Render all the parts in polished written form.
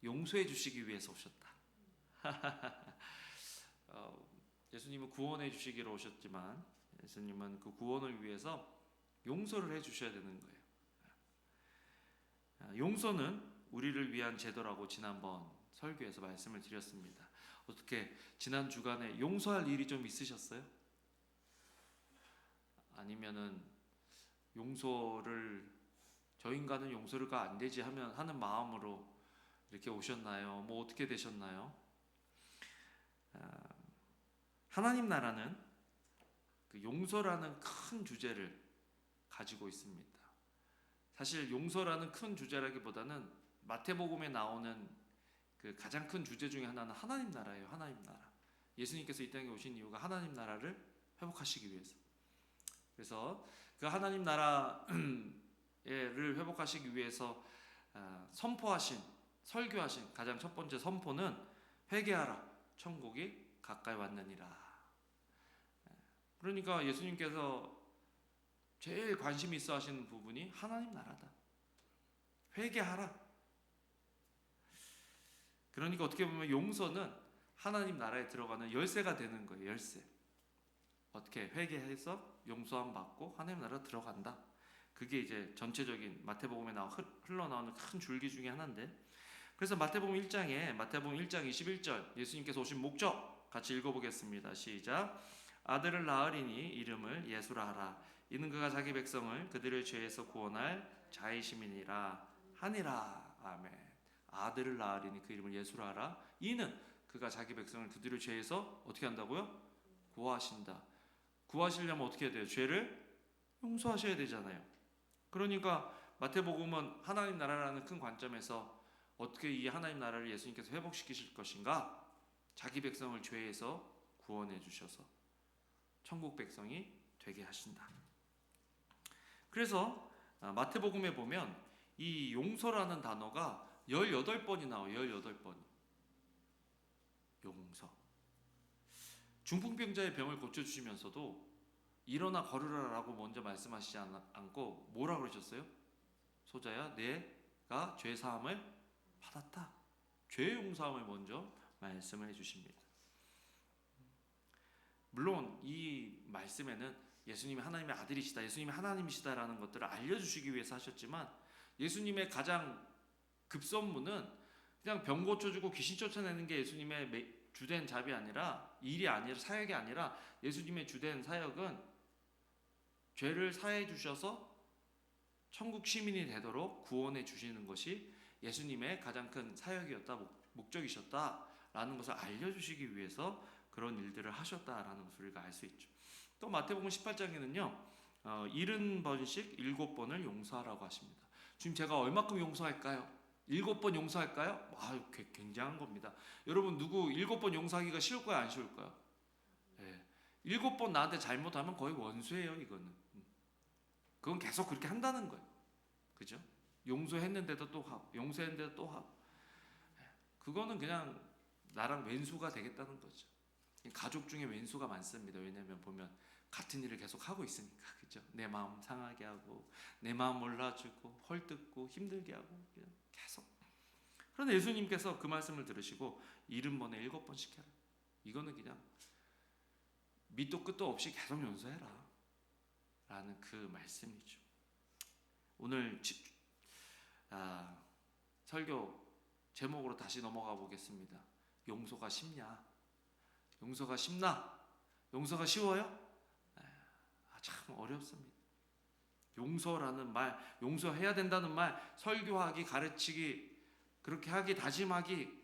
용서해 주시기 위해서 오셨다. 예수님은 구원해 주시기로 오셨지만 예수님은 그 구원을 위해서 용서를 해 주셔야 되는 거예요. 용서는 우리를 위한 제도라고 지난번 설교에서 말씀을 드렸습니다. 어떻게 지난 주간에 용서할 일이 좀 있으셨어요? 아니면은 용서를 저 인간은 용서가 안 되지 하는 마음으로 이렇게 오셨나요? 뭐 어떻게 되셨나요? 하나님 나라는 그 용서라는 큰 주제를 가지고 있습니다. 사실 용서라는 큰 주제라기보다는 마태복음에 나오는 그 가장 큰 주제 중에 하나는 하나님 나라예요. 하나님 나라. 예수님께서 이 땅에 오신 이유가 하나님 나라를 회복하시기 위해서. 그래서 그 하나님 나라를 회복하시기 위해서 선포하신, 설교하신 가장 첫 번째 선포는 회개하라, 천국이 가까이 왔느니라. 그러니까 예수님께서 제일 관심 있어 하시는 부분이 하나님 나라다. 회개하라. 그러니까 어떻게 보면 용서는 하나님 나라에 들어가는 열쇠가 되는 거예요. 열쇠. 어떻게 회개해서 용서함 받고 하나님 나라 들어간다. 그게 이제 전체적인 마태복음에 흘러나오는 큰 줄기 중에 하나인데, 그래서 마태복음 1장 21절 예수님께서 오신 목적 같이 읽어보겠습니다. 시작. 아들을 낳으리니 이름을 예수라 하라. 이는 그가 자기 백성을 그들의 죄에서 구원할 자이심이니라 하니라. 아멘. 아들을 낳으리니 그 이름을 예수라 하라. 이는 그가 자기 백성을 그들의 죄에서 어떻게 한다고요? 구하신다. 구하시려면 어떻게 해야 돼요? 죄를 용서하셔야 되잖아요. 그러니까 마태복음은 하나님 나라라는 큰 관점에서 어떻게 이 하나님 나라를 예수님께서 회복시키실 것인가? 자기 백성을 죄에서 구원해 주셔서 천국 백성이 되게 하신다. 그래서 마태복음에 보면 이 용서라는 단어가 18번이 나와요. 18번. 용서. 중풍병자의 병을 고쳐주시면서도 일어나 걸으라라고 먼저 말씀하시지 않고 뭐라 그러셨어요? 소자야, 내가 죄사함을 받았다. 죄 용서함을 먼저 말씀을 해주십니다. 물론 이 말씀에는 예수님이 하나님의 아들이시다, 예수님이 하나님이시다라는 것들을 알려주시기 위해서 하셨지만, 예수님의 가장 급선무는 그냥 병 고쳐주고 귀신 쫓아내는 게 예수님의 주된 잡이 아니라, 일이 아니라, 사역이 아니라, 예수님의 주된 사역은 죄를 사해 주셔서 천국 시민이 되도록 구원해 주시는 것이 예수님의 가장 큰 사역이었다, 목적이셨다라는 것을 알려주시기 위해서 그런 일들을 하셨다라는 것을 우리가 알 수 있죠. 또 마태복음 18장에는요 70번씩 7번을 용서하라고 하십니다. 지금 제가 얼마큼 용서할까요? 7번 용서할까요? 굉장한 겁니다. 여러분, 누구 7번 용서하기가 쉬울까요? 안 쉬울까요? 네. 7번 나한테 잘못하면 거의 원수예요. 이거는. 그건 계속 그렇게 한다는 거예요. 그죠? 용서했는데도 또 하고, 용서했는데도 또 하고. 그거는 그냥 나랑 왼수가 되겠다는 거죠. 가족 중에 왼수가 많습니다. 왜냐하면 보면 같은 일을 계속 하고 있으니까. 그죠? 내 마음 상하게 하고, 내 마음 몰라주고, 헐뜯고, 힘들게 하고, 그냥 계속. 그런데 예수님께서 그 말씀을 들으시고 70번에 7번씩 해라. 이거는 그냥 밑도 끝도 없이 계속 용서해라 라는 그 말씀이죠. 오늘 설교 제목으로 다시 넘어가 보겠습니다. 용서가 쉽냐? 용서가 쉽나? 용서가 쉬워요? 참 어렵습니다. 용서라는 말, 용서해야 된다는 말, 설교하기, 가르치기, 그렇게 하기, 다짐하기,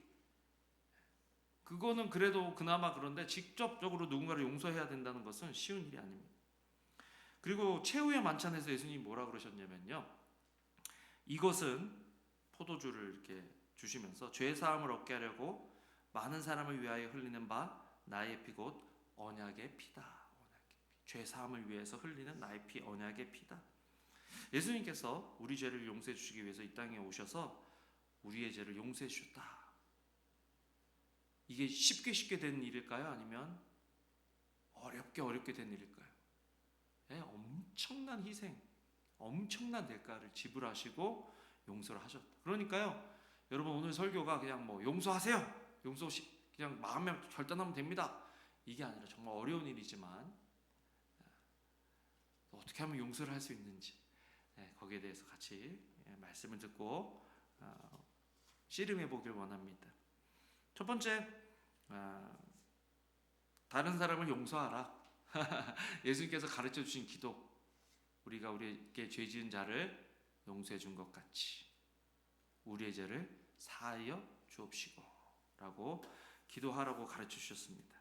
그거는 그래도 그나마 그런데 직접적으로 누군가를 용서해야 된다는 것은 쉬운 일이 아닙니다. 그리고 최후의 만찬에서 예수님이 뭐라 그러셨냐면요, 이것은 포도주를 이렇게 주시면서 죄 사함을 얻게 하려고 많은 사람을 위하여 흘리는 바 나의 피 곧 언약의 피다. 죄 사함을 위해서 흘리는 나의 피, 언약의 피다. 예수님께서 우리 죄를 용서해 주시기 위해서 이 땅에 오셔서 우리의 죄를 용서해 주셨다. 이게 쉽게 된 일일까요? 아니면 어렵게 된 일일까요? 네, 엄청난 희생, 엄청난 대가를 지불하시고 용서를 하셨다. 그러니까요, 여러분 오늘 설교가 그냥 뭐 용서하세요, 그냥 마음에 결단하면 됩니다, 이게 아니라 정말 어려운 일이지만 어떻게 하면 용서를 할 수 있는지 거기에 대해서 같이 말씀을 듣고 씨름해 보길 원합니다. 첫 번째, 다른 사람을 용서하라. 예수님께서 가르쳐 주신 기도, 우리가 우리에게 죄 지은 자를 용서해 준 것 같이 우리의 죄를 사하여 주옵시고 라고 기도하라고 가르쳐 주셨습니다.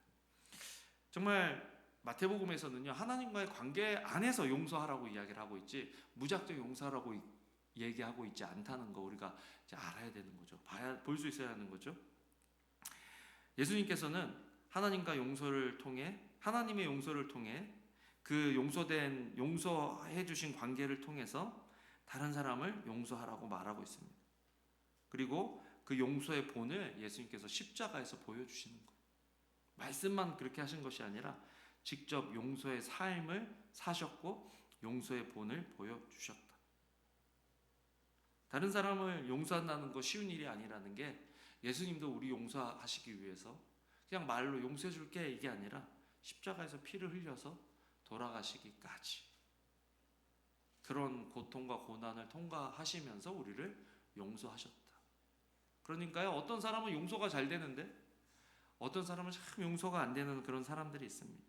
정말 마태복음에서는요, 하나님과의 관계 안에서 용서하라고 이야기를 하고 있지 무작정 용서하라고 얘기하고 있지 않다는 거 우리가 이제 알아야 되는 거죠. 볼 수 있어야 하는 거죠. 예수님께서는 하나님의 용서를 통해 그 용서해 주신 관계를 통해서 다른 사람을 용서하라고 말하고 있습니다. 그리고 그 용서의 본을 예수님께서 십자가에서 보여주시는 거예요. 말씀만 그렇게 하신 것이 아니라 직접 용서의 삶을 사셨고 용서의 본을 보여주셨다. 다른 사람을 용서한다는 거 쉬운 일이 아니라는 게, 예수님도 우리 용서하시기 위해서 그냥 말로 용서해 줄게 이게 아니라 십자가에서 피를 흘려서 돌아가시기까지 그런 고통과 고난을 통과하시면서 우리를 용서하셨다. 그러니까요, 어떤 사람은 용서가 잘 되는데 어떤 사람은 참 용서가 안 되는 그런 사람들이 있습니다.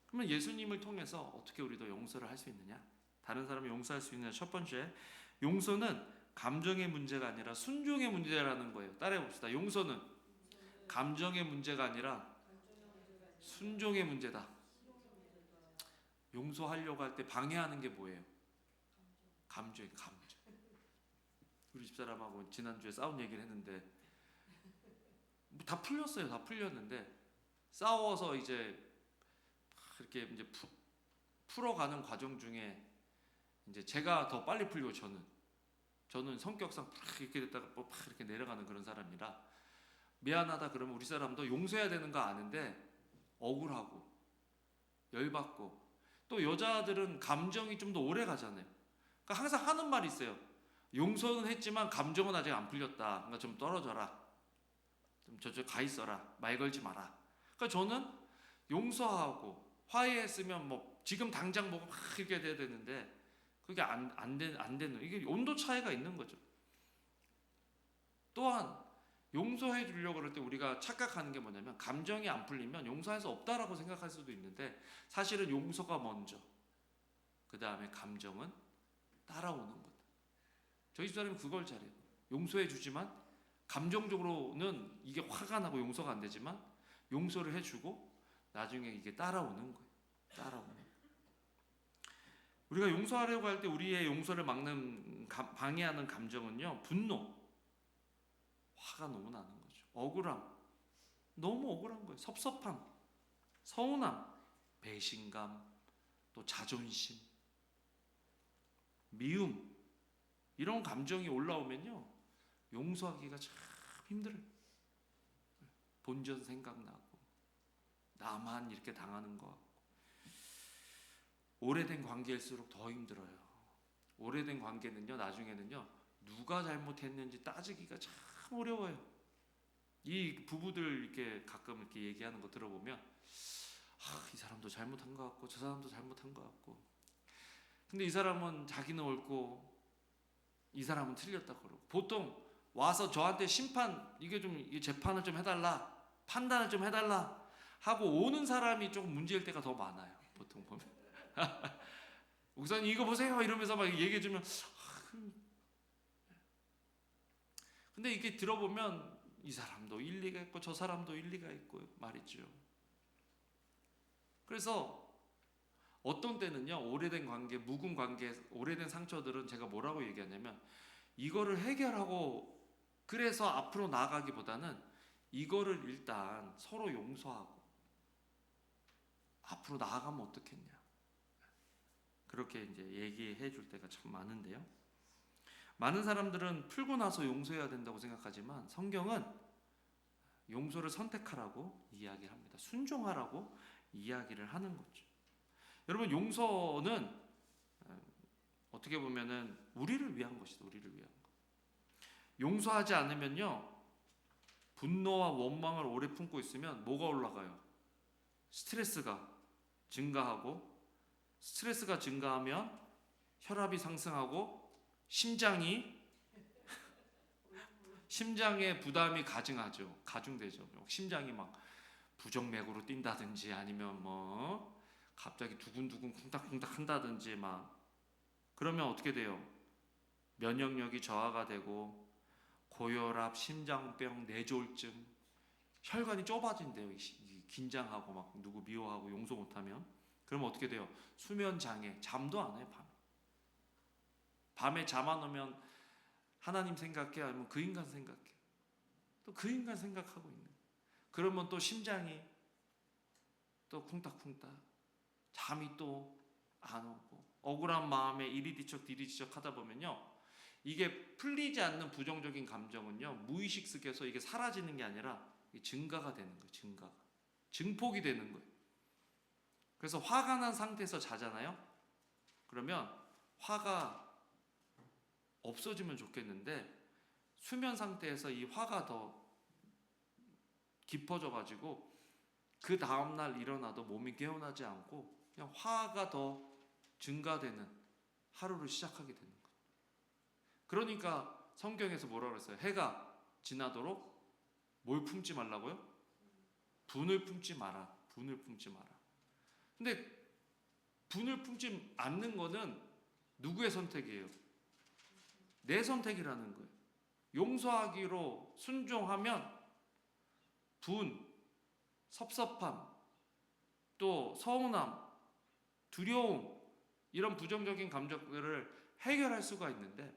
그러면 예수님을 통해서 어떻게 우리도 용서를 할 수 있느냐? 다른 사람을 용서할 수 있느냐? 첫 번째, 용서는 감정의 문제가 아니라 순종의 문제라는 거예요. 따라해 봅시다. 용서는 감정의 문제가 아니라 순종의 문제다. 용서하려고 할 때 방해하는 게 뭐예요? 감정. 우리 집사람하고 지난주에 싸운 얘기를 했는데 다 풀렸어요. 다 풀렸는데 싸워서 이제 이렇게 이제 풀어가는 과정 중에 이제 제가 더 빨리 풀리고 저는 성격상 이렇게 됐다가 이렇게 내려가는 그런 사람이라 미안하다 그러면 우리 사람도 용서해야 되는 거 아는데 억울하고 열받고, 또 여자들은 감정이 좀 더 오래 가잖아요. 그러니까 항상 하는 말이 있어요. 용서는 했지만 감정은 아직 안 풀렸다. 그러니까 좀 떨어져라. 좀 저쪽 가 있어라. 말 걸지 마라. 그러니까 저는 용서하고 화해했으면 뭐 지금 당장 뭐 막 이렇게 돼야 되는데 그게 안 되는, 이게 온도 차이가 있는 거죠. 또한 용서해 주려고 그럴 때 우리가 착각하는 게 뭐냐면, 감정이 안 풀리면 용서할 수 없다라고 생각할 수도 있는데 사실은 용서가 먼저, 그 다음에 감정은 따라오는 거다. 저희 집사람이 그걸 잘해요. 용서해 주지만 감정적으로는 이게 화가 나고 용서가 안 되지만 용서를 해주고 나중에 이게 따라오는 거예요. 우리가 용서하려고 할 때 우리의 용서를 방해하는 감정은요, 분노, 화가 너무 나는 거죠. 억울함, 너무 억울한 거예요. 섭섭함, 서운함, 배신감, 또 자존심, 미움, 이런 감정이 올라오면요, 용서하기가 참 힘들어요. 본전 생각나고 나만 이렇게 당하는 거 같고, 오래된 관계일수록 더 힘들어요. 오래된 관계는요, 나중에는요, 누가 잘못했는지 따지기가 참 어려워요. 이 부부들 이렇게 가끔 이렇게 얘기하는 거 들어보면 이 사람도 잘못한 것 같고 저 사람도 잘못한 것 같고, 근데 이 사람은 자기는 옳고 이 사람은 틀렸다 그러고, 보통 와서 저한테 재판을 좀 해달라, 판단을 좀 해달라 하고 오는 사람이 조금 문제일 때가 더 많아요. 보통 보면 목사님 이거 보세요 이러면서 막 얘기해주면 근데 이게 들어보면 이 사람도 일리가 있고 저 사람도 일리가 있고 말이죠. 그래서 어떤 때는요, 오래된 관계, 묵은 관계, 오래된 상처들은 제가 뭐라고 얘기하냐면, 이거를 해결하고 그래서 앞으로 나아가기보다는 이거를 일단 서로 용서하고 앞으로 나아가면 어떻겠냐, 그렇게 이제 얘기해 줄 때가 참 많은데요. 많은 사람들은 풀고 나서 용서해야 된다고 생각하지만 성경은 용서를 선택하라고 이야기를 합니다. 순종하라고 이야기를 하는 거죠. 여러분, 용서는 어떻게 보면은 우리를 위한 것이다. 우리를 위한 것. 용서하지 않으면요, 분노와 원망을 오래 품고 있으면 뭐가 올라가요? 스트레스가 증가하고, 스트레스가 증가하면 혈압이 상승하고 심장에 부담이 가중되죠. 심장이 막 부정맥으로 뛴다든지 아니면 뭐 갑자기 두근두근 쿵닥쿵닥 한다든지 막 그러면 어떻게 돼요? 면역력이 저하가 되고 고혈압, 심장병, 뇌졸중, 혈관이 좁아진대요. 긴장하고 막 누구 미워하고 용서 못하면. 그러면 어떻게 돼요? 수면 장애, 잠도 안 해요. 밤에 잠 안 오면 하나님 생각해, 아니면 그 인간 생각해. 또 그 인간 생각하고 있는. 그러면 또 심장이 또 쿵닥쿵닥, 잠이 또 안 오고, 억울한 마음에 이리 뒤척 하다 보면요, 이게 풀리지 않는 부정적인 감정은요, 무의식 속에서 이게 사라지는 게 아니라 증가가 되는 거예요. 증폭이 되는 거예요. 그래서 화가 난 상태에서 자잖아요. 그러면 화가 없어지면 좋겠는데 수면 상태에서 이 화가 더 깊어져 가지고 그 다음날 일어나도 몸이 개운하지 않고 그냥 화가 더 증가되는 하루를 시작하게 되는 거예요. 그러니까 성경에서 뭐라고 그랬어요? 해가 지나도록 뭘 품지 말라고요? 분을 품지 마라. 근데 분을 품지 않는 거는 누구의 선택이에요? 내 선택이라는 거예요. 용서하기로 순종하면 분, 섭섭함, 또 서운함, 두려움, 이런 부정적인 감정들을 해결할 수가 있는데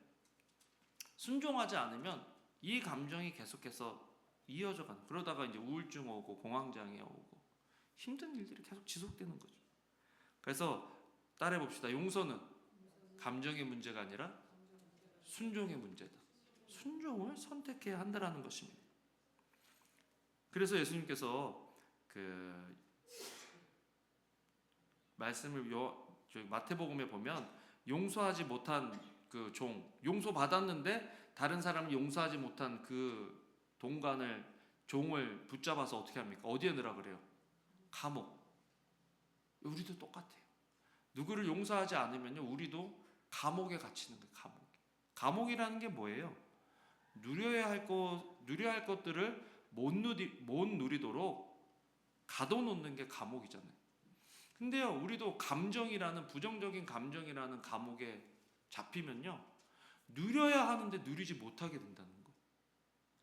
순종하지 않으면 이 감정이 계속해서 이어져 가는, 그러다가 이제 우울증 오고 공황장애 오고 힘든 일들이 계속 지속되는 거죠. 그래서 따라해 봅시다. 용서는 감정의 문제가 아니라 순종의 문제다. 순종을 선택해야 한다라는 것입니다. 그래서 예수님께서 그 말씀을 마태복음에 보면 용서하지 못한 그 용서 받았는데 다른 사람을 용서하지 못한 그 종을 붙잡아서 어떻게 합니까? 어디에 넣으라 그래요? 감옥. 우리도 똑같아요. 누구를 용서하지 않으면요, 우리도 감옥에 갇히는 거예요. 감옥이라는 게 뭐예요? 누려야 할 것들을 못 누리도록 가둬놓는 게 감옥이잖아요. 근데요, 우리도 부정적인 감정이라는 감옥에 잡히면요, 누려야 하는데 누리지 못하게 된다는 거예요.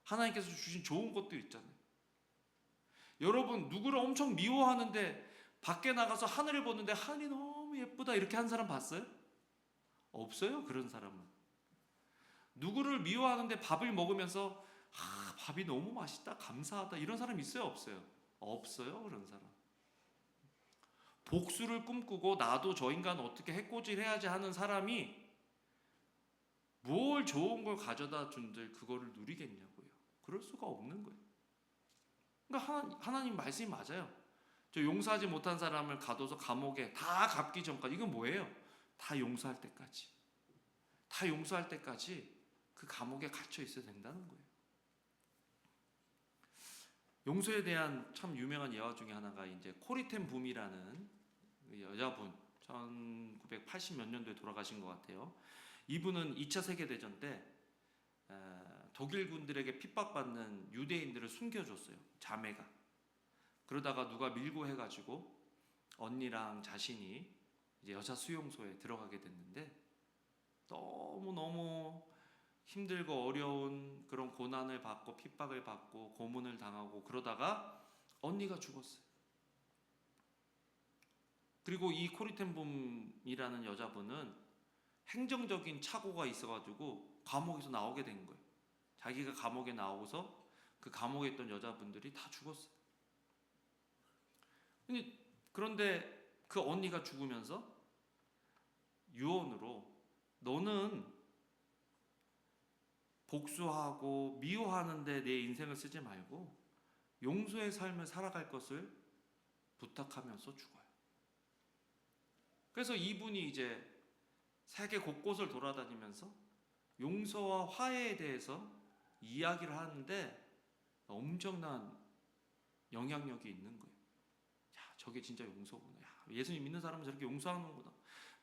하나님께서 주신 좋은 것들 있잖아요. 여러분, 누구를 엄청 미워하는데 밖에 나가서 하늘을 보는데 하늘이 너무 예쁘다 이렇게 한 사람 봤어요? 없어요, 그런 사람은. 누구를 미워하는데 밥을 먹으면서 밥이 너무 맛있다, 감사하다 이런 사람 있어요, 없어요? 없어요, 그런 사람. 복수를 꿈꾸고 나도 저 인간 어떻게 해코지해야지 하는 사람이 뭘 좋은 걸 가져다 준들 그거를 누리겠냐고요. 그럴 수가 없는 거예요. 그러니까 하나님 말씀이 맞아요. 저 용서하지 못한 사람을 가둬서 감옥에 다 갚기 전까지, 이건 뭐예요? 다 용서할 때까지 그 감옥에 갇혀 있어야 된다는 거예요. 용서에 대한 참 유명한 예화 중에 하나가 이제 코리텐 붐이라는 여자분, 1980 몇 년도에 돌아가신 것 같아요. 이분은 2차 세계대전 때 독일군들에게 핍박받는 유대인들을 숨겨줬어요. 자매가. 그러다가 누가 밀고 해가지고 언니랑 자신이 이제 여자 수용소에 들어가게 됐는데 너무 힘들고 어려운 그런 고난을 받고 핍박을 받고 고문을 당하고 그러다가 언니가 죽었어요. 그리고 이 코리텐봄이라는 여자분은 행정적인 착오가 있어가지고 감옥에서 나오게 된 거예요. 자기가 감옥에 나오고서 그 감옥에 있던 여자분들이 다 죽었어요. 그런데 그 언니가 죽으면서 유언으로 너는 복수하고 미워하는데 내 인생을 쓰지 말고 용서의 삶을 살아갈 것을 부탁하면서 죽어요. 그래서 이분이 이제 세계 곳곳을 돌아다니면서 용서와 화해에 대해서 이야기를 하는데 엄청난 영향력이 있는 거예요. 야, 저게 진짜 용서구나. 야, 예수님 믿는 사람은 저렇게 용서하는구나.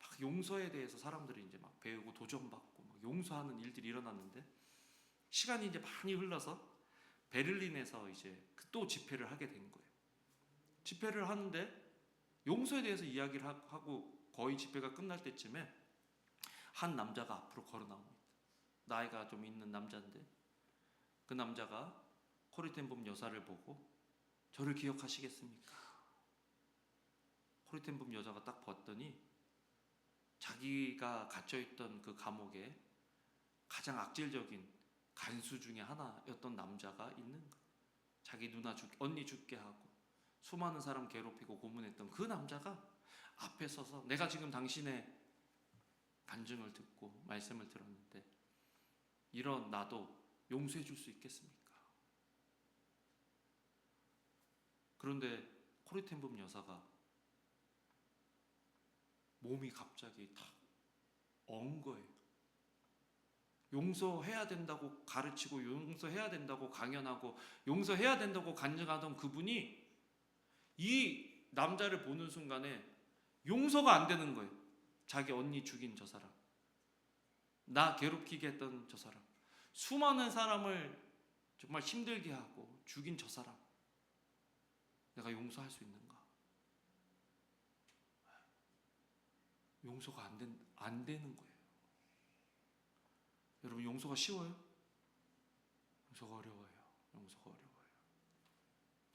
막 용서에 대해서 사람들이 이제 막 배우고 도전받고 막 용서하는 일들이 일어났는데, 시간이 이제 많이 흘러서 베를린에서 이제 또 집회를 하게 된 거예요. 집회를 하는데 용서에 대해서 이야기를 하고 거의 집회가 끝날 때쯤에 한 남자가 앞으로 걸어 나옵니다. 나이가 좀 있는 남자인데, 그 남자가 코리 텐봄 여사를 보고 저를 기억하시겠습니까? 코리 텐봄 여자가 딱 봤더니 자기가 갇혀있던 그 감옥에 가장 악질적인 간수 중에 하나였던 남자가 있는 거예요. 자기 언니 죽게 하고 수많은 사람 괴롭히고 고문했던 그 남자가 앞에 서서, 내가 지금 당신의 간증을 듣고 말씀을 들었는데 이런 나도 용서해 줄 수 있겠습니까? 그런데 코리 텐봄 여사가 몸이 갑자기 탁 엉 거예요. 용서해야 된다고 가르치고 용서해야 된다고 강연하고 용서해야 된다고 간증하던 그분이 이 남자를 보는 순간에 용서가 안 되는 거예요. 자기 언니 죽인 저 사람, 나 괴롭히게 했던 저 사람, 수많은 사람을 정말 힘들게 하고 죽인 저 사람, 내가 용서할 수 있는가? 용서가 안 되는 거예요. 여러분, 용서가 쉬워요? 용서가 어려워요. 용서가 어려워요.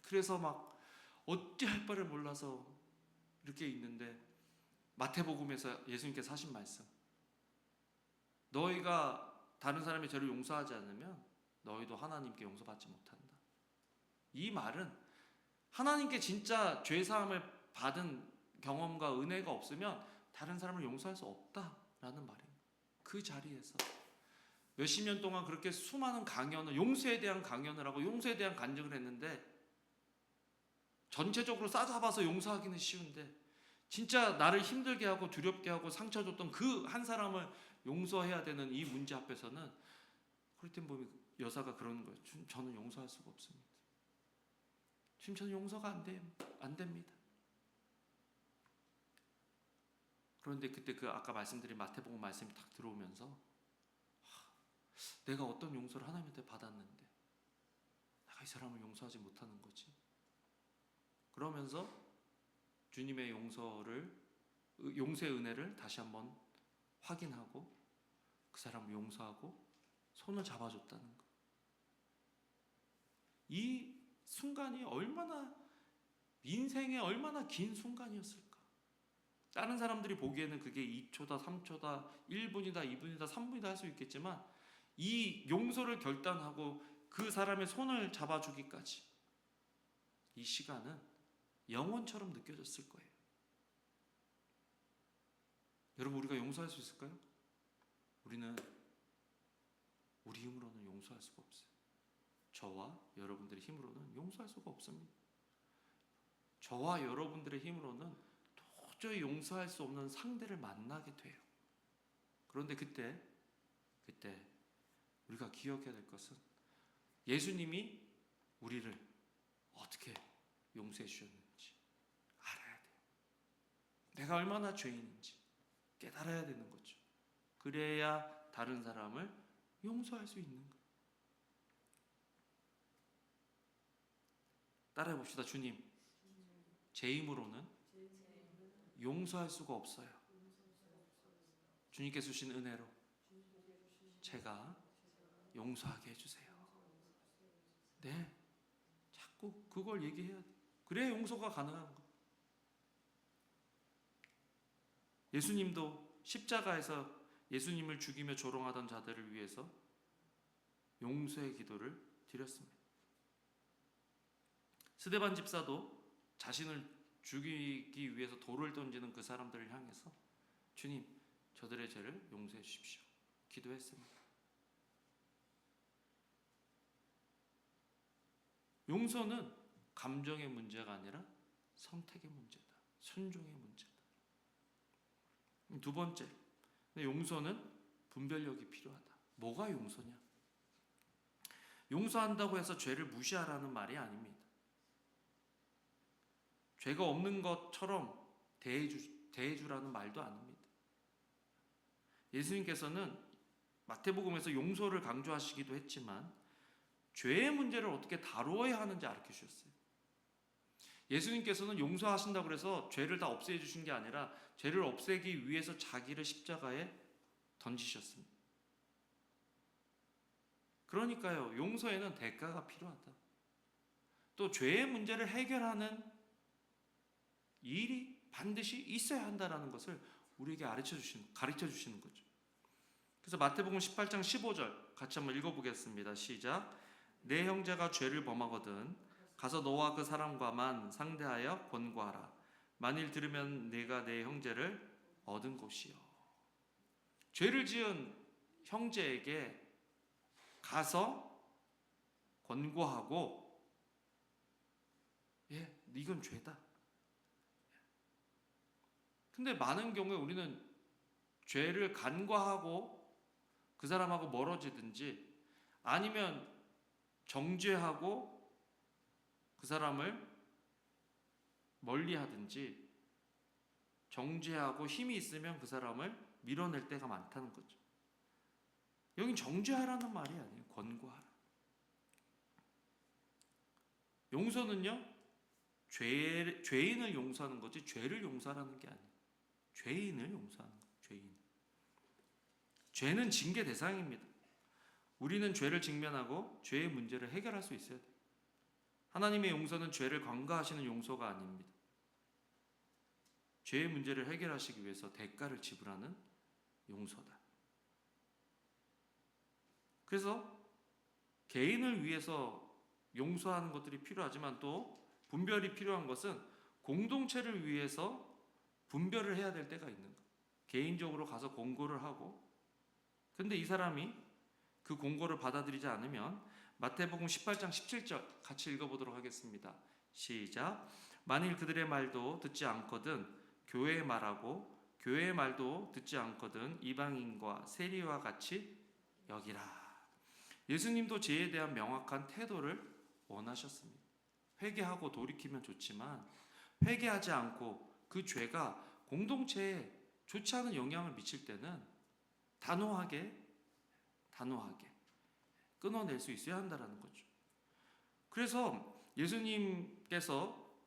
그래서 막 어찌할 바를 몰라서 이렇게 있는데, 마태복음에서 예수님께서 하신 말씀, 너희가 다른 사람이 죄를 용서하지 않으면 너희도 하나님께 용서받지 못한다. 이 말은 하나님께 진짜 죄사함을 받은 경험과 은혜가 없으면 다른 사람을 용서할 수 없다라는 말이에요. 그 자리에서 몇십 년 동안 그렇게 수많은 강연을, 용서에 대한 강연을 하고 용서에 대한 간증을 했는데, 전체적으로 싸잡아서 용서하기는 쉬운데 진짜 나를 힘들게 하고 두렵게 하고 상처 줬던 그 한 사람을 용서해야 되는 이 문제 앞에서는 코리 텐봄 여사가 그러는 거예요. 저는 용서할 수가 없습니다. 지금 저는 용서가 안 됩니다. 그런데 그때 그 아까 말씀드린 마태복음 말씀이 딱 들어오면서, 내가 어떤 용서를 하나님한테 받았는데 내가 이 사람을 용서하지 못하는 거지. 그러면서 주님의 용서의 은혜를 다시 한번 확인하고 그 사람을 용서하고 손을 잡아줬다는 거. 이 순간이 인생의 얼마나 긴 순간이었을까. 다른 사람들이 보기에는 그게 2초다, 3초다, 1분이다, 2분이다, 3분이다 할 수 있겠지만, 이 용서를 결단하고 그 사람의 손을 잡아주기까지 이 시간은 영원처럼 느껴졌을 거예요. 여러분, 우리가 용서할 수 있을까요? 우리는 우리 힘으로는 용서할 수가 없어요. 저와 여러분들의 힘으로는 용서할 수가 없습니다. 저와 여러분들의 힘으로는 도저히 용서할 수 없는 상대를 만나게 돼요. 그런데 그때 우리가 기억해야 될 것은, 예수님이 우리를 어떻게 용서해 주셨는지 알아야 돼요. 내가 얼마나 죄인인지 깨달아야 되는 거죠. 그래야 다른 사람을 용서할 수 있는 거예요. 따라해 봅시다. 주님, 제 힘으로는 용서할 수가 없어요. 주님께서 주신 은혜로 제가 용서하게 해주세요. 네, 자꾸 그걸 얘기해야 돼. 그래야 용서가 가능한 거예요. 예수님도 십자가에서 예수님을 죽이며 조롱하던 자들을 위해서 용서의 기도를 드렸습니다. 스데반 집사도 자신을 죽이기 위해서 돌을 던지는 그 사람들을 향해서 주님, 저들의 죄를 용서해 주십시오 기도했습니다. 용서는 감정의 문제가 아니라 선택의 문제다. 순종의 문제다. 두 번째, 용서는 분별력이 필요하다. 뭐가 용서냐? 용서한다고 해서 죄를 무시하라는 말이 아닙니다. 죄가 없는 것처럼 대해주라는 말도 아닙니다. 예수님께서는 마태복음에서 용서를 강조하시기도 했지만 죄의 문제를 어떻게 다루어야 하는지 가르쳐주셨어요. 예수님께서는 용서하신다고 해서 죄를 다 없애주신 게 아니라 죄를 없애기 위해서 자기를 십자가에 던지셨습니다. 그러니까요, 용서에는 대가가 필요하다. 또 죄의 문제를 해결하는 일이 반드시 있어야 한다는 것을 우리에게 가르쳐 주시는 거죠. 그래서 마태복음 18장 15절 같이 한번 읽어보겠습니다. 시작. 내 형제가 죄를 범하거든 가서 너와 그 사람과만 상대하여 권고하라. 만일 들으면 내가 내 형제를 얻은 것이요. 죄를 지은 형제에게 가서 권고하고, 이건 죄다. 근데 많은 경우에 우리는 죄를 간과하고 그 사람하고 멀어지든지 아니면 정죄하고 그 사람을 멀리하든지 정죄하고 힘이 있으면 그 사람을 밀어낼 때가 많다는 거죠. 여긴 정죄하라는 말이 아니에요. 권고하라. 용서는요, 죄인을 용서하는 거지 죄를 용서하라는 게 아니에요. 죄인을 용서하는 거예요. 죄는 징계 대상입니다. 우리는 죄를 직면하고 죄의 문제를 해결할 수 있어야 돼요. 하나님의 용서는 죄를 관과하시는 용서가 아닙니다. 죄의 문제를 해결하시기 위해서 대가를 지불하는 용서다. 그래서 개인을 위해서 용서하는 것들이 필요하지만 또 분별이 필요한 것은 공동체를 위해서 분별을 해야 될 때가 있는 거예요. 개인적으로 가서 공고를 하고, 근데 이 사람이 그 공고를 받아들이지 않으면 마태복음 18장 17절 같이 읽어보도록 하겠습니다. 시작. 만일 그들의 말도 듣지 않거든 교회의 말하고 교회의 말도 듣지 않거든 이방인과 세리와 같이 여기라. 예수님도 죄에 대한 명확한 태도를 원하셨습니다. 회개하고 돌이키면 좋지만 회개하지 않고 그 죄가 공동체에 좋지 않은 영향을 미칠 때는 단호하게 끊어낼 수 있어야 한다는 거죠. 그래서 예수님께서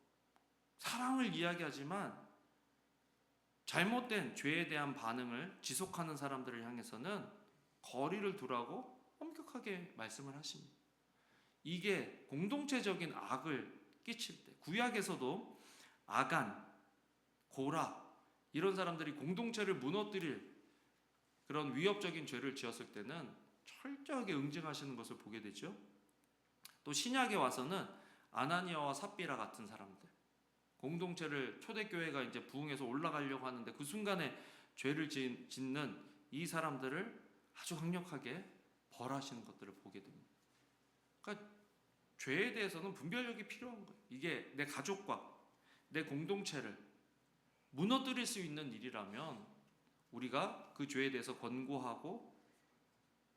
사랑을 이야기하지만 잘못된 죄에 대한 반응을 지속하는 사람들을 향해서는 거리를 두라고 엄격하게 말씀을 하십니다. 이게 공동체적인 악을 끼칠 때, 구약에서도 아간, 고라 이런 사람들이 공동체를 무너뜨릴 그런 위협적인 죄를 지었을 때는 철저하게 응징하시는 것을 보게 되죠. 또 신약에 와서는 아나니아와 삽비라 같은 사람들, 공동체를 초대교회가 이제 부흥해서 올라가려고 하는데 그 순간에 죄를 짓는 이 사람들을 아주 강력하게 벌하시는 것들을 보게 됩니다. 그러니까 죄에 대해서는 분별력이 필요한 거예요. 이게 내 가족과 내 공동체를 무너뜨릴 수 있는 일이라면 우리가 그 죄에 대해서 권고하고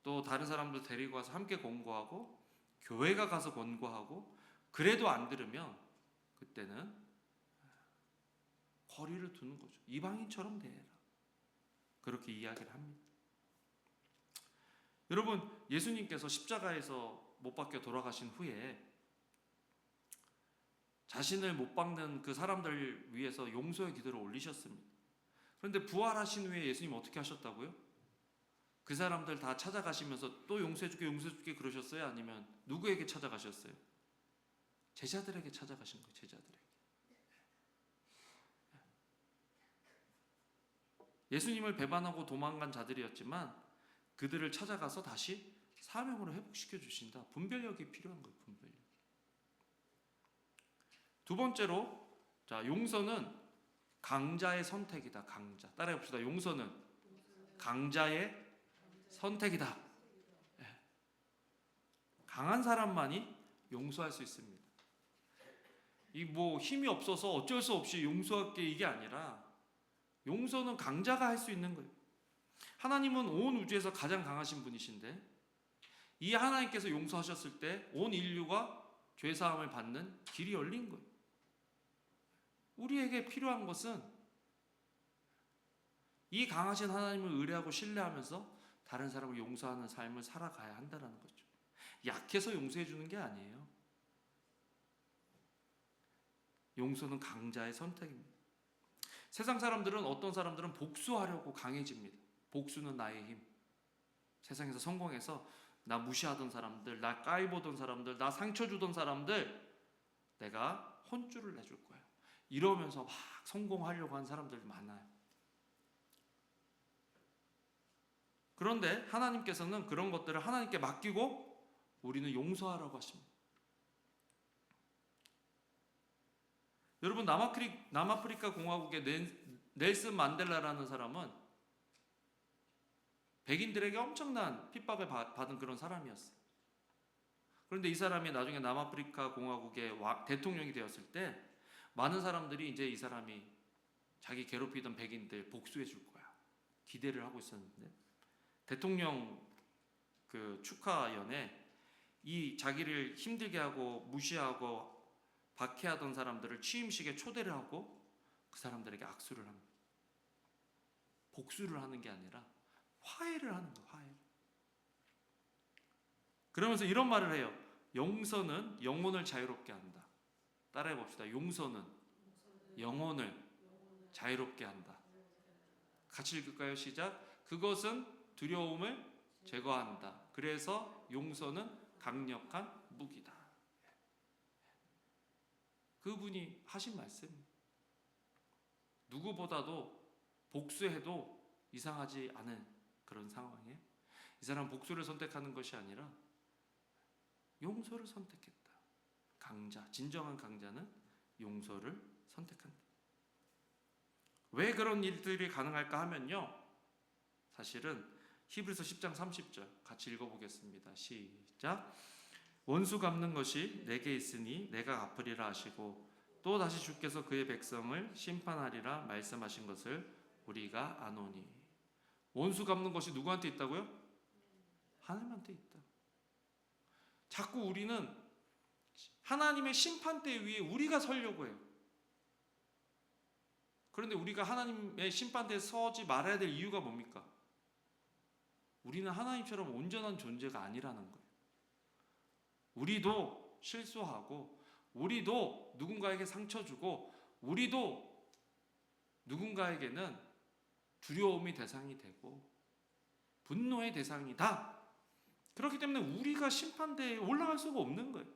또 다른 사람들 데리고 가서 함께 권고하고 교회가 가서 권고하고, 그래도 안 들으면 그때는 거리를 두는 거죠. 이방인처럼 대해라. 그렇게 이야기를 합니다. 여러분, 예수님께서 십자가에서 못 박혀 돌아가신 후에 자신을 못 박는 그 사람들을 위해서 용서의 기도를 올리셨습니다. 그런데 부활하신 후에 예수님 어떻게 하셨다고요? 그 사람들 다 찾아가시면서 또 용서해줄게 그러셨어요? 아니면 누구에게 찾아가셨어요? 제자들에게 찾아가신 거예요. 제자들에게. 예수님을 배반하고 도망간 자들이었지만 그들을 찾아가서 다시 사명으로 회복시켜 주신다. 분별력이 필요한 거예요. 분별력. 두 번째로, 용서는 강자의 선택이다. 강자. 따라해 봅시다. 용서는 강자의 선택이다. 강한 사람만이 용서할 수 있습니다. 이 힘이 없어서 어쩔 수 없이 용서할게 이게 아니라 용서는 강자가 할 수 있는 거예요. 하나님은 온 우주에서 가장 강하신 분이신데 이 하나님께서 용서하셨을 때 온 인류가 죄사함을 받는 길이 열린 거예요. 우리에게 필요한 것은 이 강하신 하나님을 의뢰하고 신뢰하면서 다른 사람을 용서하는 삶을 살아가야 한다는 거죠. 약해서 용서해 주는 게 아니에요. 용서는 강자의 선택입니다. 세상 사람들은, 어떤 사람들은 복수하려고 강해집니다. 복수는 나의 힘. 세상에서 성공해서 나 무시하던 사람들, 나 까이보던 사람들, 나 상처 주던 사람들 내가 혼쭐을 내줄 거야. 이러면서 막 성공하려고 하는 사람들이 많아요. 그런데 하나님께서는 그런 것들을 하나님께 맡기고 우리는 용서하라고 하십니다. 여러분, 남아프리카 공화국의 넬슨 만델라라는 사람은 백인들에게 엄청난 핍박을 받은 그런 사람이었어요. 그런데 이 사람이 나중에 남아프리카 공화국의 대통령이 되었을 때 많은 사람들이 이제 이 사람이 자기 괴롭히던 백인들 복수해 줄 거야 기대를 하고 있었는데, 대통령 그 축하연에 이 자기를 힘들게 하고 무시하고 박해하던 사람들을 취임식에 초대를 하고 그 사람들에게 악수를 합니다. 복수를 하는 게 아니라 화해를 하는 거예요. 화해. 그러면서 이런 말을 해요. 용서는 영혼을 자유롭게 한다. 따라해 봅시다. 용서는 영혼을 자유롭게 한다. 같이 읽을까요? 시작. 그것은 두려움을 제거한다. 그래서 용서는 강력한 무기다. 그분이 하신 말씀. 누구보다도 복수해도 이상하지 않은 그런 상황에 이 사람 복수를 선택하는 것이 아니라 용서를 선택했다. 강자, 진정한 강자는 용서를 선택한다. 왜 그런 일들이 가능할까 하면요, 사실은 히브리서 10장 30절 같이 읽어보겠습니다. 시작. 원수 갚는 것이 내게 있으니 내가 갚으리라 하시고 또 다시 주께서 그의 백성을 심판하리라 말씀하신 것을 우리가 아노니. 원수 갚는 것이 누구한테 있다고요? 하나님한테 있다. 자꾸 우리는 하나님의 심판대 위에 우리가 서려고 해요. 그런데 우리가 하나님의 심판대에 서지 말아야 될 이유가 뭡니까? 우리는 하나님처럼 온전한 존재가 아니라는 거예요. 우리도 실수하고, 우리도 누군가에게 상처 주고, 우리도 누군가에게는 두려움의 대상이 되고 분노의 대상이다. 그렇기 때문에 우리가 심판대에 올라갈 수가 없는 거예요.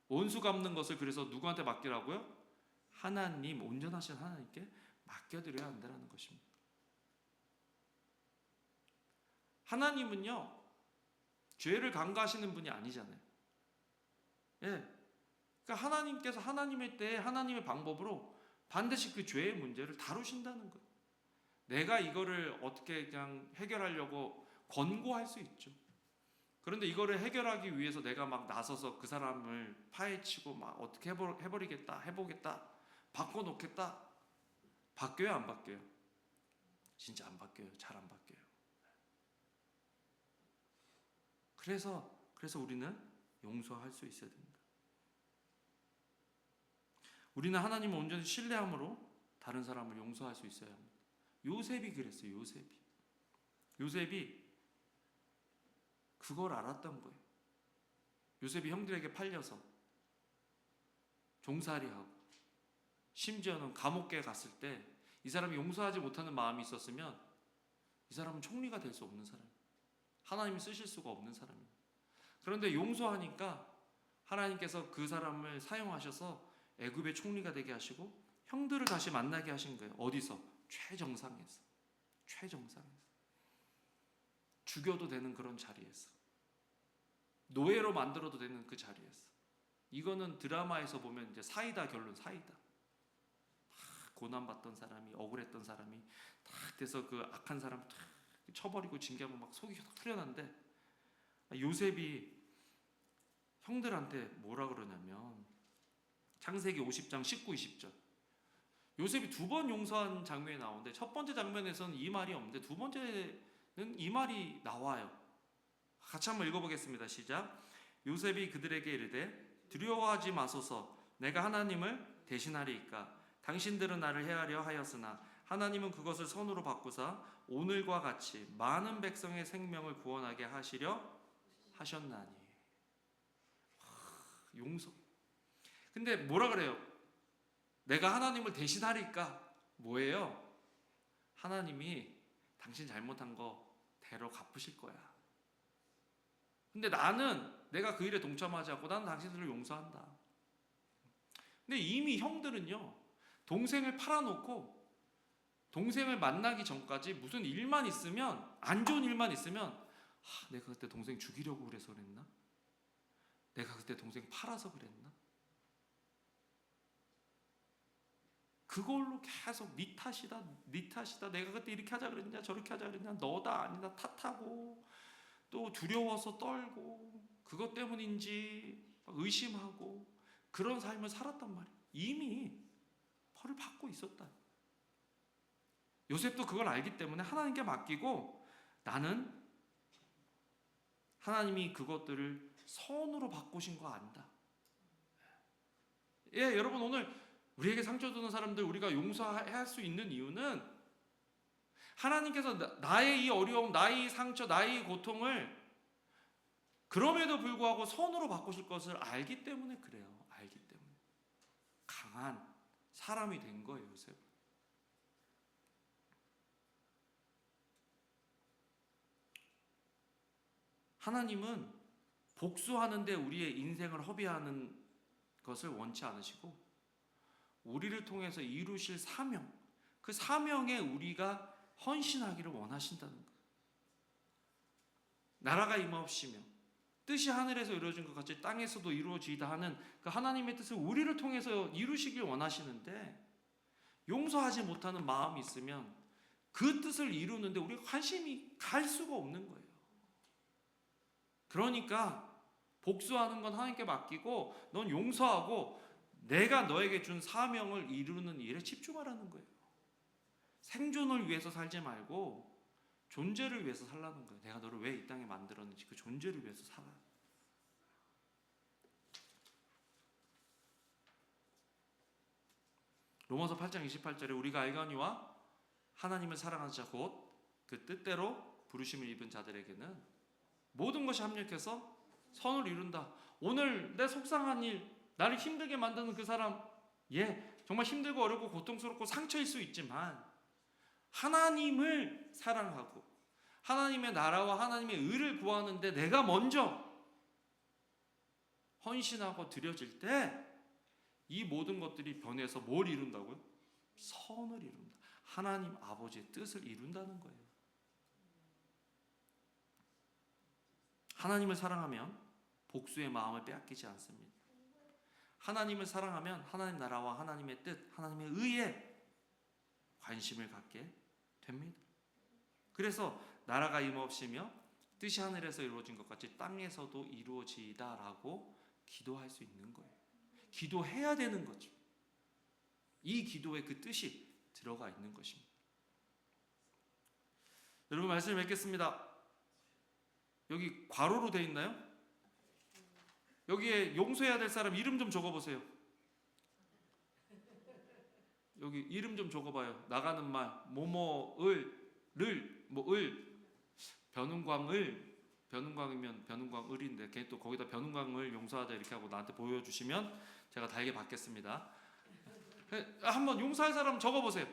원수 갚는 것을 그래서 누구한테 맡기라고요? 하나님, 온전하신 하나님께 맡겨드려야 한다는 것입니다. 하나님은요, 죄를 간과하시는 분이 아니잖아요. 예. 그러니까 하나님께서 하나님의 때에 하나님의 방법으로 반드시 그 죄의 문제를 다루신다는 거예요. 내가 이거를 어떻게 그냥 해결하려고 권고할 수 있죠. 그런데 이거를 해결하기 위해서 내가 막 나서서 그 사람을 파헤치고 막 어떻게 해버리겠다, 해보겠다, 바꿔놓겠다. 바뀌어요, 안 바뀌어요? 진짜 안 바뀌어요. 잘 안 바뀌어요. 그래서 우리는 용서할 수 있어야 됩니다. 우리는 하나님을 온전히 신뢰함으로 다른 사람을 용서할 수 있어야 합니다. 요셉이 그랬어요. 요셉이 그걸 알았던 거예요. 요셉이 형들에게 팔려서 종살이하고 심지어는 감옥에 갔을 때 이 사람이 용서하지 못하는 마음이 있었으면 이 사람은 총리가 될 수 없는 사람이에요. 하나님이 쓰실 수가 없는 사람이에요. 그런데 용서하니까 하나님께서 그 사람을 사용하셔서 애굽의 총리가 되게 하시고 형들을 다시 만나게 하신 거예요. 어디서? 최정상에서. 죽여도 되는 그런 자리에서. 노예로 만들어도 되는 그 자리에서. 이거는 드라마에서 보면 이제 사이다 결론, 사이다. 고난받던 사람이, 억울했던 사람이 딱 돼서 그 악한 사람 딱 쳐버리고 징계하고 막 속이 후련한데, 요셉이 형들한테 뭐라 그러냐면 창세기 50장 19, 20절. 요셉이 두 번 용서한 장면이 나오는데 첫 번째 장면에서는 이 말이 없는데 두 번째는 이 말이 나와요. 같이 한번 읽어보겠습니다. 시작. 요셉이 그들에게 이르되 두려워하지 마소서. 내가 하나님을 대신하리이까. 당신들은 나를 해하려 하였으나 하나님은 그것을 선으로 바꾸사 오늘과 같이 많은 백성의 생명을 구원하게 하시려 하셨나니. 용서. 근데 뭐라 그래요? 내가 하나님을 대신하리까. 뭐예요? 하나님이 당신 잘못한 거 대로 갚으실 거야. 근데 나는 내가 그 일에 동참하지 않고 나는 당신들을 용서한다. 근데 이미 형들은요, 동생을 팔아놓고 동생을 만나기 전까지 무슨 일만 있으면, 안 좋은 일만 있으면, 내가 그때 동생 죽이려고 그래서 그랬나? 내가 그때 동생 팔아서 그랬나? 그걸로 계속 네 탓이다, 네 탓이다. 내가 그때 이렇게 하자 그랬냐, 저렇게 하자 그랬냐, 너다 아니다 탓하고, 또 두려워서 떨고, 그것 때문인지 의심하고, 그런 삶을 살았단 말이에요. 이미 벌을 받고 있었다. 요셉도 그걸 알기 때문에 하나님께 맡기고, 나는 하나님이 그것들을 선으로 바꾸신 거 안다. 예, 여러분, 오늘 우리에게 상처 주는 사람들 우리가 용서할 수 있는 이유는 하나님께서 나의 이 어려움, 나의 이 상처, 나의 이 고통을 그럼에도 불구하고 선으로 바꾸실 것을 알기 때문에 그래요. 알기 때문에. 강한 사람이 된 거예요, 요셉. 하나님은 복수하는데 우리의 인생을 허비하는 것을 원치 않으시고 우리를 통해서 이루실 사명, 그 사명에 우리가 헌신하기를 원하신다는 거예요. 나라가 임하옵시며 뜻이 하늘에서 이루어진 것 같이 땅에서도 이루어지이다 하는 그 하나님의 뜻을 우리를 통해서 이루시길 원하시는데, 용서하지 못하는 마음이 있으면 그 뜻을 이루는데 우리가 관심이 갈 수가 없는 거예요. 그러니까 복수하는 건 하나님께 맡기고 넌 용서하고 내가 너에게 준 사명을 이루는 일에 집중하라는 거예요. 생존을 위해서 살지 말고 존재를 위해서 살라는 거예요. 내가 너를 왜 이 땅에 만들었는지 그 존재를 위해서 살아. 로마서 8장 28절에 우리가 알거니와 하나님을 사랑하자 곧 그 뜻대로 부르심을 입은 자들에게는 모든 것이 합력해서 선을 이룬다. 오늘 내 속상한 일, 나를 힘들게 만드는 그 사람, 정말 힘들고 어렵고 고통스럽고 상처일 수 있지만 하나님을 사랑하고 하나님의 나라와 하나님의 의를 구하는데 내가 먼저 헌신하고 드려질 때 이 모든 것들이 변해서 뭘 이룬다고요? 선을 이룬다. 하나님 아버지의 뜻을 이룬다는 거예요. 하나님을 사랑하면 복수의 마음을 빼앗기지 않습니다. 하나님을 사랑하면 하나님 나라와 하나님의 뜻, 하나님의 의에 관심을 갖게 됩니다. 그래서 나라가 임하옵시며 뜻이 하늘에서 이루어진 것 같이 땅에서도 이루어지이다라고 기도할 수 있는 거예요. 기도해야 되는 거죠. 이 기도에 그 뜻이 들어가 있는 것입니다. 여러분 말씀을 맺겠습니다. 여기 괄호로 되어 있나요? 여기에 용서해야 될 사람 이름 좀 적어보세요. 여기 이름 좀 적어봐요. 나가는 말 뭐뭐을 변은광이면 변은광을인데 걔 또 거기다 변은광을 용서하자 이렇게 하고 나한테 보여주시면 제가 달게 받겠습니다. 한번 용서할 사람 적어보세요.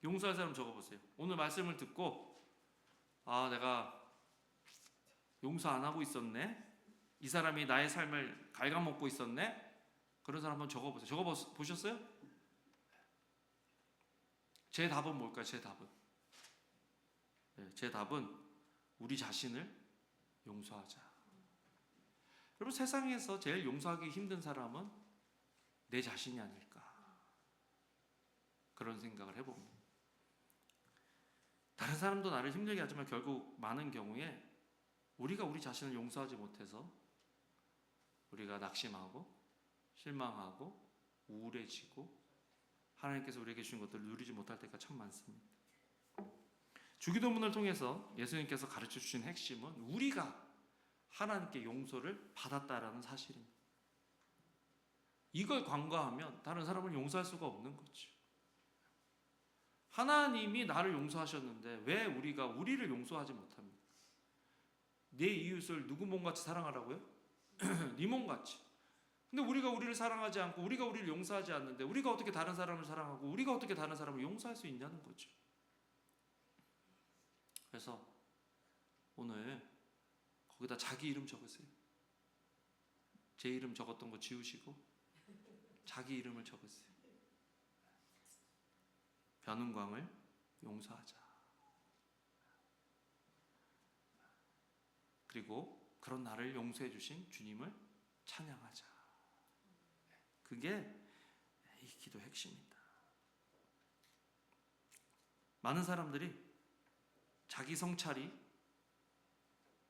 용서할 사람 적어보세요. 오늘 말씀을 듣고 내가 용서 안 하고 있었네. 이 사람이 나의 삶을 갉아먹고 있었네. 그런 사람 한번 적어보세요. 적어보셨어요? 제 답은 뭘까요? 제 답은 우리 자신을 용서하자. 여러분 세상에서 제일 용서하기 힘든 사람은 내 자신이 아닐까 그런 생각을 해봅니다. 다른 사람도 나를 힘들게 하지만 결국 많은 경우에 우리가 우리 자신을 용서하지 못해서 우리가 낙심하고 실망하고 우울해지고 하나님께서 우리에게 주신 것들을 누리지 못할 때가 참 많습니다. 주기도문을 통해서 예수님께서 가르쳐 주신 핵심은 우리가 하나님께 용서를 받았다라는 사실입니다. 이걸 간과하면 다른 사람을 용서할 수가 없는 거죠. 하나님이 나를 용서하셨는데 왜 우리가 우리를 용서하지 못합니까? 내 이웃을 누구 몸같이 사랑하라고요? 네 몸같이. 근데 우리가 우리를 사랑하지 않고 우리가 우리를 용서하지 않는데 우리가 어떻게 다른 사람을 사랑하고 우리가 어떻게 다른 사람을 용서할 수 있냐는 거죠. 그래서 오늘 거기다 자기 이름 적으세요. 제 이름 적었던 거 지우시고 자기 이름을 적으세요. 변은광을 용서하자. 그리고 그런 나를 용서해 주신 주님을 찬양하자. 그게 이 기도 핵심입니다. 많은 사람들이 자기 성찰이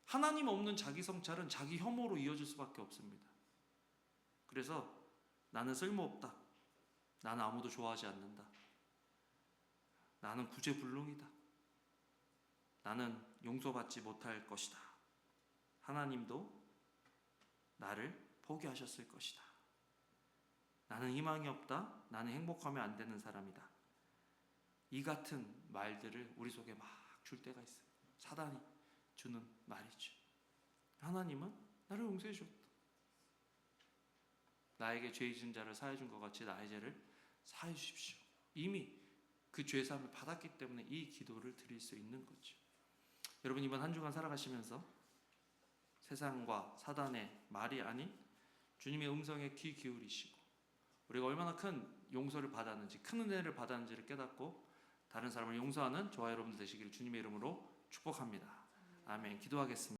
하나님 없는 자기 성찰은 자기 혐오로 이어질 수밖에 없습니다. 그래서 나는 쓸모없다. 나는 아무도 좋아하지 않는다. 나는 구제불능이다. 나는 용서받지 못할 것이다. 하나님도 나를 포기하셨을 것이다. 나는 희망이 없다. 나는 행복하면 안 되는 사람이다. 이 같은 말들을 우리 속에 막 줄 때가 있어요. 사단이 주는 말이죠. 하나님은 나를 용서해 줬다. 나에게 죄 지은 자를 사해 준 것 같이 나의 죄를 사해 주십시오. 이미 그 죄 사함을 받았기 때문에 이 기도를 드릴 수 있는 거죠. 여러분 이번 한 주간 살아가시면서 세상과 사단의 말이 아닌 주님의 음성에 귀 기울이시고 우리가 얼마나 큰 용서를 받았는지 큰 은혜를 받았는지를 깨닫고 다른 사람을 용서하는 저와 여러분들 되시기를 주님의 이름으로 축복합니다. 아멘. 기도하겠습니다.